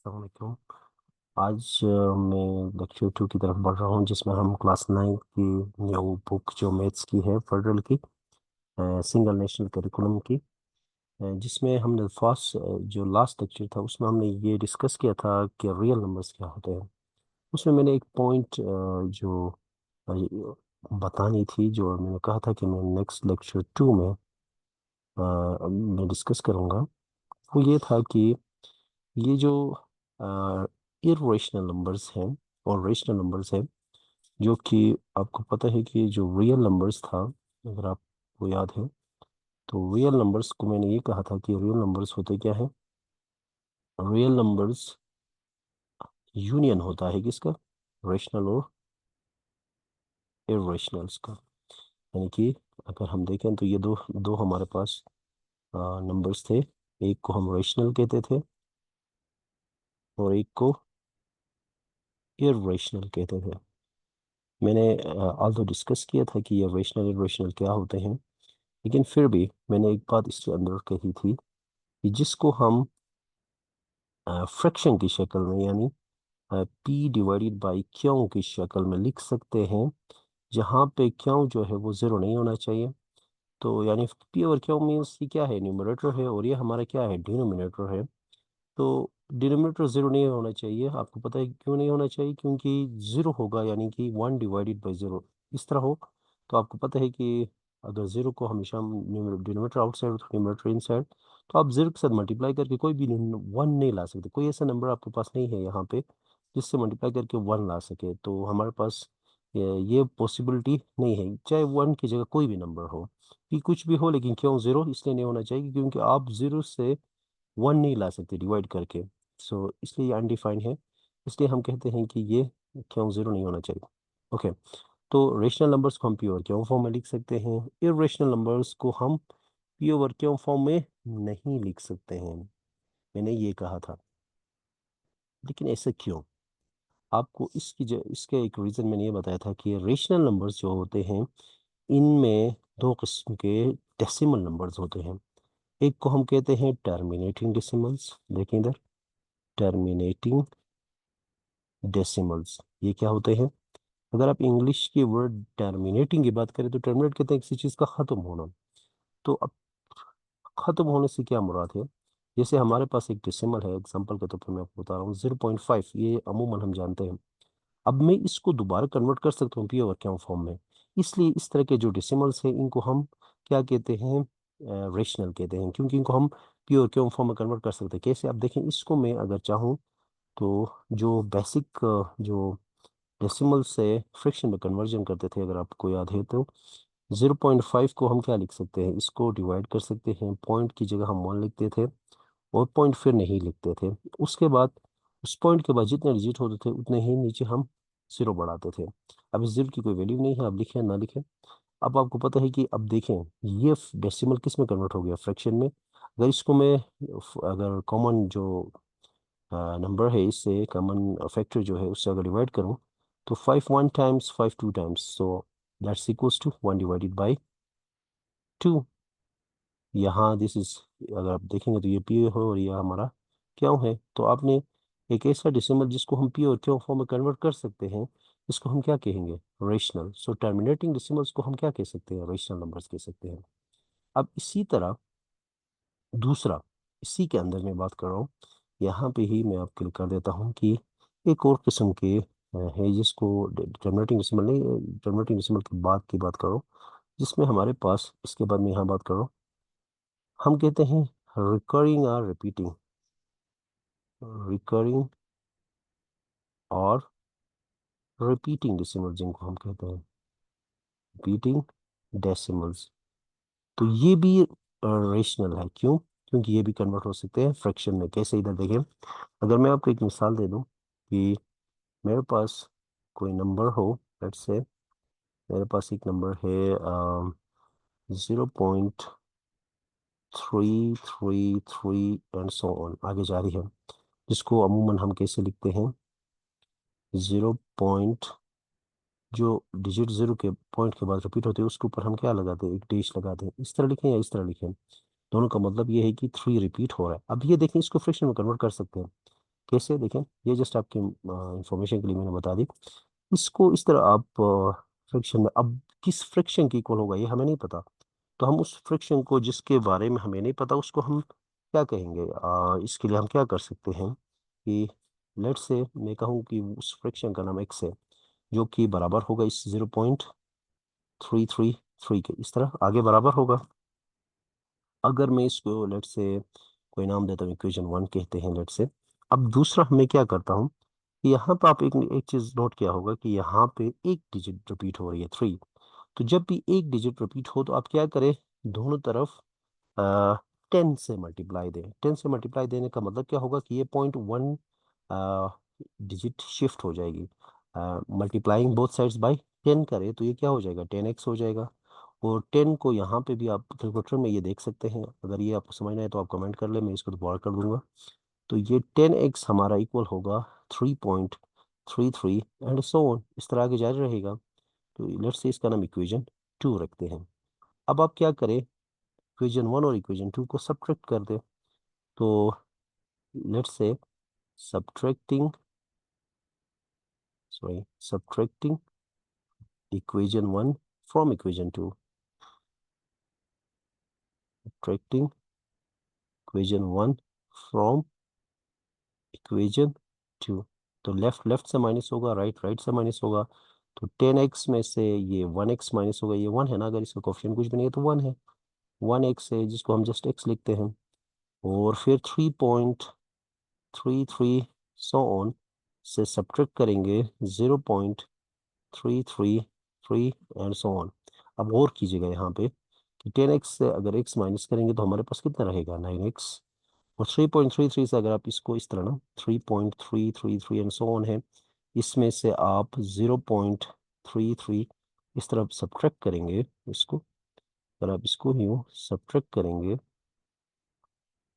अस्सलाम वालेकुम। आज मैं लेक्चर 2 की तरफ बढ़ रहा हूँ, जिसमें हम क्लास 9 की न्यू बुक जो मैथ्स की है, फेडरल की, सिंगल नेशनल करिकुलम की, जिसमें हमने फर्स्ट जो लास्ट लेक्चर था उसमें हमने ये डिस्कस किया था कि रियल नंबर्स क्या होते हैं। उसमें मैंने एक पॉइंट जो बतानी थी, जो मैंने कहा था कि मैं नेक्स्ट लेक्चर 2 में मैं डिस्कस करूँगा, वो ये था कि ये जो इरेशनल नंबर्स हैं और रेशनल नंबर्स हैं, जो कि आपको पता है कि जो रियल नंबर्स था, अगर आपको याद है, तो रियल नंबर्स को मैंने ये कहा था कि रियल नंबर्स होते क्या है। रियल नंबर्स यूनियन होता है किसका, रेशनल और इरेशनल्स का। यानी कि अगर हम देखें तो ये दो दो हमारे पास नंबर्स थे। एक को हम रेशनल कहते थे और एक को इरेशनल कहते थे। मैंने आल्दो डिस्कस किया था कि ये रेशनल इरेशनल क्या होते हैं, लेकिन फिर भी मैंने एक बात इसके अंदर कही थी कि जिसको हम फ्रैक्शन की शक्ल में, यानी पी डिवाइडेड बाई क्यों की शक्ल में लिख सकते हैं, जहाँ पे क्यों जो है वो ज़ीरो नहीं होना चाहिए। तो यानी पी ओवर क्यों मीन्स ये क्या है, न्यूमरेटर है और ये हमारा क्या है, डिनोमिनेटर है। तो डिनोमिनेटर ज़ीरो नहीं होना चाहिए। आपको पता है क्यों नहीं होना चाहिए, क्योंकि ज़ीरो होगा यानी कि वन डिवाइडेड बाई ज़ीरो इस तरह हो। तो आपको पता है कि अगर ज़ीरो को हमेशा हम डिनोमिनेटर आउटसाइड और न्यूमरेटर इनसाइड, तो आप ज़ीरो के साथ मल्टीप्लाई करके कोई भी वन नहीं ला सकते। कोई ऐसा नंबर आपके पास नहीं है यहाँ पे जिससे मल्टीप्लाई करके वन ला सके। तो हमारे पास ये पॉसिबिलिटी नहीं है, चाहे वन की जगह कोई भी नंबर हो, कि कुछ भी हो, लेकिन क्यों ज़ीरो इसलिए नहीं होना चाहिए क्योंकि आप ज़ीरो से वन नहीं ला सकते डिवाइड करके। सो इसलिए ये अनडिफाइंड है, इसलिए हम कहते हैं कि ये क्यों ज़ीरो नहीं होना चाहिए। ओके, तो रेशनल नंबर्स को हम प्योर क्यों फॉर्म में लिख सकते हैं, इरेशनल नंबर्स को हम प्योर क्यों फॉर्म में नहीं लिख सकते हैं, मैंने ये कहा था। लेकिन ऐसा क्यों, आपको इसके एक रीज़न मैंने ये बताया था कि रेशनल नंबर्स जो होते हैं, इनमें दो किस्म के डेसिमल नंबर्स होते हैं। एक को हम कहते हैं टर्मिनेटिंग डेसिमल्स, देखें इधर, टर्मिनेटिंग डेसिमल्स ये क्या होते हैं। अगर आप इंग्लिश के वर्ड टर्मिनेटिंग की बात करें तो टर्मिनेट कहते हैं किसी चीज़ का ख़त्म होना। तो अब ख़त्म होने से क्या मुराद है, जैसे हमारे पास एक डेसिमल है, एग्जांपल के तौर पर मैं आपको बता रहा हूँ 0.5, ये अमूमन हम जानते हैं। अब मैं इसको दोबारा कन्वर्ट कर सकता हूँ प्योर क्यों फॉर्म में, इसलिए इस तरह के जो डेसिमल्स हैं इनको हम क्या कहते हैं, रेशनल कहते हैं, क्योंकि इनको हम प्योर क्यों फॉर्म में कन्वर्ट कर सकते हैं। कैसे, आप देखें, इसको मैं अगर चाहूँ तो जो बेसिक जो डेसिमल से फ्रैक्शन में कन्वर्जन करते थे, अगर आपको याद है तो 0.5 को हम क्या लिख सकते हैं, इसको डिवाइड कर सकते हैं, पॉइंट की जगह हम वन लिखते थे और पॉइंट फिर नहीं लिखते थे। उसके बाद उस पॉइंट के बाद जितने डिजिट होते थे उतने ही नीचे हम जीरो बढ़ाते थे। अब इस जीरो की कोई वैल्यू नहीं है, अब लिखें ना लिखें। अब आपको पता है कि अब देखें ये डेसिमल किस में कन्वर्ट हो गया, फ्रैक्शन में। अगर इसको मैं अगर कॉमन जो नंबर है, इससे कॉमन फैक्टर जो है उससे अगर डिवाइड करूं, तो 5 one times, 5 two times, so that's equals to 1 divided by 2। यहाँ दिस इज, अगर आप देखेंगे तो ये पी हो और ये हमारा क्यों है। तो आपने एक ऐसा डेसिमल जिसको हम पी और क्यों फॉर्म में कन्वर्ट कर सकते हैं, इसको हम क्या कहेंगे, रेशनल। सो टर्मिनेटिंग डेसिमल्स को हम क्या कह सकते हैं, रेशनल नंबर्स कह सकते हैं। अब इसी तरह दूसरा, इसी के अंदर मैं बात कर रहा हूँ, यहाँ पे ही मैं आपके लिए कर देता हूँ कि एक और किस्म के है जिसको टर्मिनेटिंग डेसिमल नहीं, टर्मिनेटिंग डेसिमल के बाद की बात करो, जिसमें हमारे पास, इसके बाद मैं यहाँ बात कर रहा हूँ, हम कहते हैं रिकरिंग और रिपीटिंग, रिकरिंग और रिपीटिंग डेसिमल जिनको हम कहते हैं, रिपीटिंग डेसिमल्स। तो ये भी रेशनल है, क्यों, क्योंकि ये भी कन्वर्ट हो सकते हैं फ्रैक्शन में। कैसे, इधर देखें, अगर मैं आपको एक मिसाल दे दूं कि मेरे पास कोई नंबर हो, लेट्स से मेरे पास एक नंबर है 0.333 एंड सो ऑन, आगे जारी है, जिसको अमूमन हम कैसे लिखते हैं, जीरो पॉइंट, जो डिजिट जीरो के पॉइंट के बाद रिपीट होते हैं उसके ऊपर हम क्या लगाते हैं, एक डैश लगाते हैं। इस तरह लिखें या इस तरह लिखें, दोनों का मतलब ये है कि थ्री रिपीट हो रहा है। अब ये देखें, इसको फ्रैक्शन में कन्वर्ट कर सकते हैं। कैसे देखें, ये जस्ट आपकी इंफॉर्मेशन के लिए मैंने बता दी। इसको इस तरह आप फ्रैक्शन में, अब किस फ्रैक्शन की इक्वल होगा ये हमें नहीं पता, तो हम उस फ्रैक्शन को जिसके बारे में हमें नहीं पता उसको हम क्या कहेंगे, इसके लिए हम क्या कर सकते हैं कि लेट से मैं कहूँ कि उस फ्रैक्शन का नाम एक्स है, जो कि बराबर होगा इस 0.333 के, इस तरह आगे बराबर होगा। अगर मैं इसको लेट से कोई नाम देता हूँ, इक्वेशन 1 कहते हैं लेट से। अब दूसरा मैं क्या करता हूँ कि यहाँ पे आप एक एक चीज़ नोट किया होगा कि यहाँ पे एक डिजिट रिपीट हो रही है 3। तो जब भी एक डिजिट रिपीट हो तो आप क्या करें, दोनों तरफ 10 से मल्टीप्लाई दें। 10 से मल्टीप्लाई देने का मतलब क्या होगा कि ये 0.1 डिजिट शिफ्ट हो जाएगी। मल्टीप्लाइंग बोथ साइड्स बाय 10 करें तो ये क्या हो जाएगा, 10x हो जाएगा। और 10 को यहाँ पे भी आप कैलकुलेटर में ये देख सकते हैं, अगर ये आपको समझना है तो आप कमेंट कर ले, मैं इसको दोबारा कर दूंगा। तो ये 10x हमारा इक्वल होगा 3.33 एंड सो ऑन, इस तरह आगे जारी रहेगा। तो लेट्स से इसका नाम इक्वेशन 2 रखते हैं। अब आप क्या करें, इक्वेशन 1 और इक्वेशन 2 को सब्ट्रैक्ट कर दें। तो let's say subtracting subtracting equation 1 from equation 2, subtracting equation 1 from equation 2। तो लेफ्ट लेफ्ट से माइनस होगा, राइट राइट से माइनस होगा। तो 10x में से ये 1x माइनस होगा, ये 1 है ना, अगर इसका कोफिशिएंट कुछ भी नहीं है तो 1 है। 1x है जिसको हम जस्ट x लिखते हैं, और फिर 3.33 सो ऑन से सब्ट्रैक्ट करेंगे 0.333 एंड सो ऑन। अब और कीजिएगा यहाँ पे कि 10x से अगर x माइनस करेंगे तो हमारे पास कितना रहेगा, 9x। और 3.33 से अगर आप इसको इस तरह ना 3.333 एंड सो ऑन है, इसमें से आप 0.33 इस तरह सब्ट्रैक्ट करेंगे इसको। अगर आप इसको यूँ सब्ट्रैक्ट करेंगे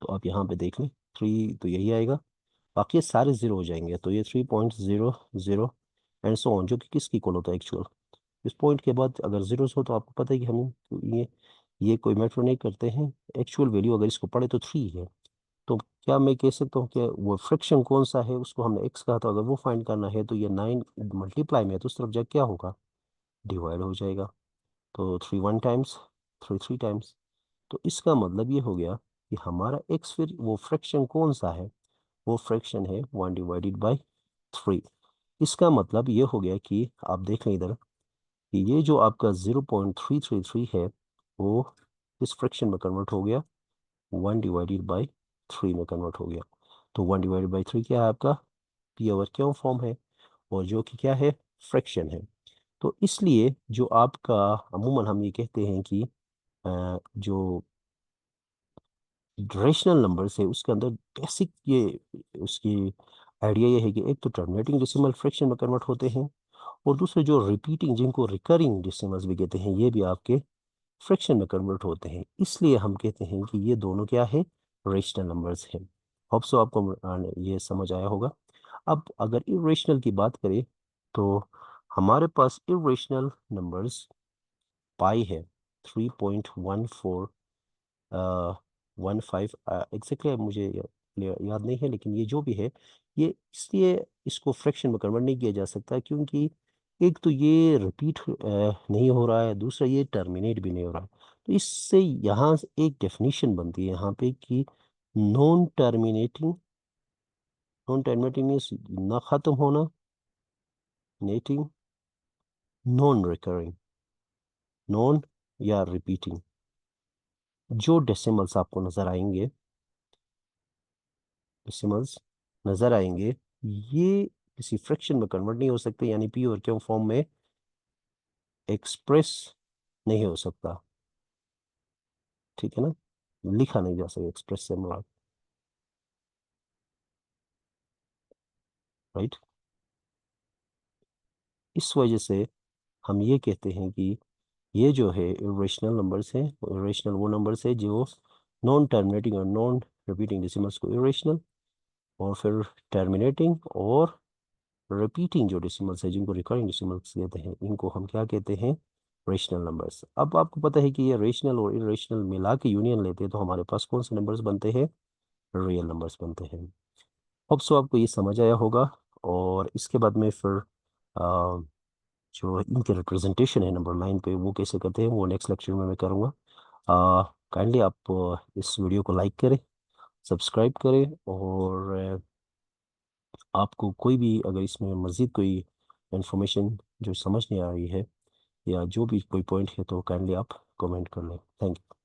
तो आप यहाँ पे देख लें 3 तो यही आएगा, बाकी ये सारे ज़ीरो हो जाएंगे। तो ये 3.00 एंड सो ऑन, जो कि किसकी इक्वल होता है एक्चुअल। इस पॉइंट के बाद अगर जीरोस हो तो आपको पता है कि हम ये कोई मैटर नहीं करते हैं। एक्चुअल वैल्यू अगर इसको पढ़े तो 3 है। तो क्या मैं कह सकता हूँ कि वो फ्रैक्शन कौन सा है, उसको हमने एक्स कहा, तो अगर वो फाइंड करना है तो ये 9 मल्टीप्लाई में है तो उस तरफ जाके क्या होगा, डिवाइड हो जाएगा। तो 3 1 टाइम्स, 3 3 टाइम्स। तो इसका मतलब ये हो गया कि हमारा एक्स फिर वो फ्रैक्शन कौन सा है, वो फ्रैक्शन है 1 डिवाइडेड बाई 3। इसका मतलब ये हो गया कि आप देख लें इधर कि ये जो आपका 0.333 है वो इस फ्रैक्शन में कन्वर्ट हो गया, 1 डिवाइडेड बाई 3 में कन्वर्ट हो गया। तो 1 डिवाइडेड बाई 3 क्या है आपका, पी ओवर क्यू फॉर्म है, और जो कि क्या है, फ्रैक्शन है। तो इसलिए जो आपका अमूमन हम ये कहते हैं कि जो रेशनल नंबर्स है उसके अंदर बेसिक ये उसकी आइडिया ये है कि एक तो टर्मिनेटिंग डेसिमल फ्रैक्शन में कन्वर्ट होते हैं, और दूसरे जो रिपीटिंग, जिनको रिकरिंग डेसिमल्स भी कहते हैं, ये भी आपके फ्रैक्शन में कन्वर्ट होते हैं। इसलिए हम कहते हैं कि ये दोनों क्या है, रेशनल नंबर्स हैं। होप सो आपको ये समझ आया होगा। अब अगर इरेशनल की बात करें तो हमारे पास इरेशनल नंबर्स पाई है 3.14 15 एग्जैक्टली मुझे याद नहीं है, लेकिन ये जो भी है, ये इसलिए इसको फ्रैक्शन में कन्वर्ट नहीं किया जा सकता क्योंकि एक तो ये रिपीट नहीं हो रहा है, दूसरा ये टर्मिनेट भी नहीं हो रहा। तो इससे यहाँ से एक डेफिनेशन बनती है यहाँ पे कि non terminating, non terminating means ना ख़त्म होना, नेटिंग, नॉन रिकरिंग, नॉन या रिपीटिंग। जो डेसिमल्स आपको नज़र आएंगे, डेसिमल्स नज़र आएंगे, ये किसी फ्रैक्शन में कन्वर्ट नहीं हो सकते, यानी पी और क्यू फॉर्म में एक्सप्रेस नहीं हो सकता। ठीक है ना, लिखा नहीं जा सकता एक्सप्रेस से मुराद, राइट। इस वजह से हम ये कहते हैं कि ये जो है इरेशनल नंबर्स हैं, इरेशनल वो नंबर्स है जो नॉन टर्मिनेटिंग और नॉन रिपीटिंग डेसिमल्स को इरेशनल, और फिर टर्मिनेटिंग और रिपीटिंग जो डेसिमल्स है जिनको रिकरिंग डेसिमल्स कहते हैं, इनको हम क्या कहते हैं, रेशनल नंबर्स। अब आपको पता है कि ये रेशनल और इरेशनल मिला के यूनियन लेते हैं तो हमारे पास कौन से नंबर्स बनते हैं, रियल नंबर्स बनते हैं। होप सो आपको ये समझ आया होगा। और इसके बाद में फिर अ, जो इनके रिप्रेजेंटेशन है नंबर 9 पे वो कैसे करते हैं वो नेक्स्ट लेक्चर में मैं करूँगा। काइंडली आप इस वीडियो को लाइक करें, सब्सक्राइब करें, और आपको कोई भी अगर इसमें मज़ीद कोई इंफॉर्मेशन जो समझ नहीं आ रही है या जो भी कोई पॉइंट है तो काइंडली आप कमेंट कर लें। Thank you.